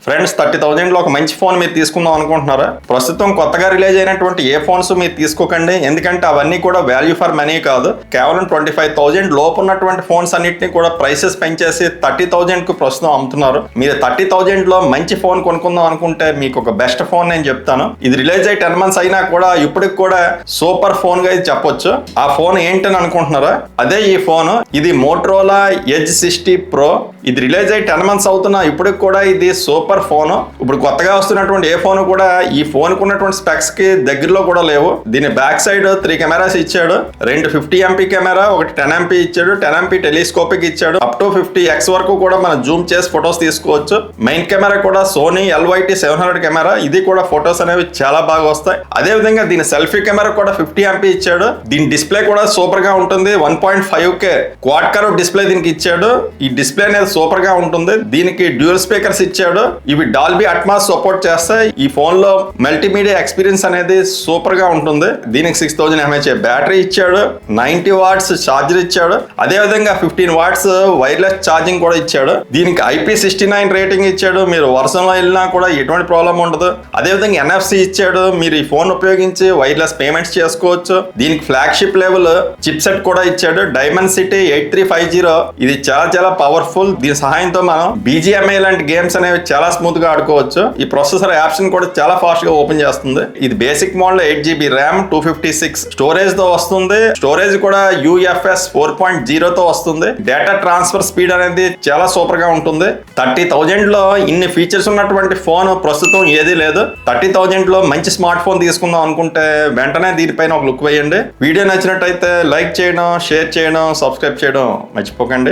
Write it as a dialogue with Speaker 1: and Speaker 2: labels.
Speaker 1: Friends 30,000 లో ఒక మంచి ఫోన్ మీరు తీసుకుందాం అనుకుంటున్నారా? ప్రస్తుతం కొత్తగా రిలీజ్ అయినటువంటి ఏ ఫోన్స్ మీరు తీసుకోకండి, ఎందుకంటే అవన్నీ కూడా వాల్యూ ఫర్ మనీ కాదు. కేవలం 25,000 లోపు ఉన్నటువంటి ఫోన్స్ అన్నిటిని కూడా ప్రైసెస్ పెంచేసి 30,000 కు ప్రస్తుతం అమ్ముతున్నారు. మీరు 30,000 లో మంచి ఫోన్ కొనుక్కుందాం అనుకుంటే మీకు ఒక బెస్ట్ ఫోన్ నేను చెప్తాను. ఇది రిలీజ్ అయ్యి 10 months అయినా కూడా ఇప్పటికి కూడా సూపర్ ఫోన్ గా ఇది చెప్పొచ్చు. ఆ ఫోన్ ఏంటని అనుకుంటున్నారా? అదే ఈ ఫోన్. ఇది మోటరోలా ఎడ్జ్ 60 Pro. ఇది రిలీజ్ అయ్యి 10 months అవుతున్నా ఇప్పటికి కూడా ఇది సూపర్ ఫోన్. ఇప్పుడు కొత్తగా వస్తున్నటువంటి ఏ ఫోన్ కూడా ఈ ఫోన్ కు ఉన్నటువంటి స్పెక్స్ కి దగ్గరలో కూడా లేవు. దీని బ్యాక్ సైడ్ 3 కెమెరాస్ ఇచ్చాడు. 2 50MP కెమెరా, ఒకటి 10MP ఇచ్చాడు. 10MP టెలిస్కోపిక్ ఇచ్చాడు. అప్ టు 50x వరకు కూడా మనం జూమ్ చేసి ఫొటోస్ తీసుకోవచ్చు. మెయిన్ కెమెరా కూడా సోనీ LYT 700 కెమెరా. ఇది కూడా ఫొటోస్ అనేవి చాలా బాగా వస్తాయి. అదే విధంగా దీని సెల్ఫీ కెమెరా కూడా 50MP ఇచ్చాడు. దీని డిస్ప్లే కూడా సూపర్ గా ఉంటుంది. 1.5K క్వాడ్ కర్వ్ డిస్ప్లే దీనికి ఇచ్చాడు. ఈ డిస్ప్లే అనేది సూపర్ గా ఉంటుంది. దీనికి డ్యూయల్ స్పీకర్స్ ఇచ్చాడు. ఇవి డాల్బీ అట్మాస్ సపోర్ట్ చేస్తాయి. ఈ ఫోన్ లో మల్టీమీడియా ఎక్స్పీరియన్స్ అనేది సూపర్ గా ఉంటుంది. దీనికి 6000 mAh బ్యాటరీ ఇచ్చాడు. 90 watts ఛార్జర్ ఇచ్చాడు. అదే విధంగా 15 watts వైర్లెస్ ఛార్జింగ్ కూడా ఇచ్చాడు. దీనికి IP69 రేటింగ్ ఇచ్చాడు. మీరు వర్షంలో వెళ్ళినా కూడా ఎటువంటి ప్రాబ్లం ఉండదు. అదే విధంగా NFC ఇచ్చాడు. మీరు ఈ ఫోన్ ఉపయోగించి వైర్లెస్ పేమెంట్స్ చేసుకోవచ్చు. దీనికి ఫ్లాగ్షిప్ లెవెల్ చిప్ సెట్ కూడా ఇచ్చాడు. డైమెన్సిటీ 8350. ఇది చాలా పవర్ఫుల్. దీని సహాయంతో మనం BGMI లాంటి గేమ్స్ అనేవి చాలా స్మూత్ గా ఆడుకోవచ్చు. ఈ ప్రొసెసర్ యాప్స్ ని కూడా చాలా ఫాస్ట్ గా ఓపెన్ చేస్తుంది. ఇది basic model 8GB RAM 256 storage తో వస్తుంది. స్టోరేజ్ కూడా UFS 4.0 తో వస్తుంది. డేటా ట్రాన్స్ఫర్ స్పీడ్ అనేది చాలా సూపర్ గా ఉంటుంది. 30,000 లో ఇన్ని ఫీచర్స్ ఉన్నటువంటి ఫోన్ ప్రస్తుతం ఏదీ లేదు. 30,000 లో మంచి స్మార్ట్ ఫోన్ తీసుకుందాం అనుకుంటే వెంటనే దీనిపైన ఒక లుక్ వేయండి. వీడియో నచ్చినట్టయితే లైక్ చేయడం, షేర్ చేయడం, సబ్స్క్రైబ్ చేయడం మర్చిపోకండి.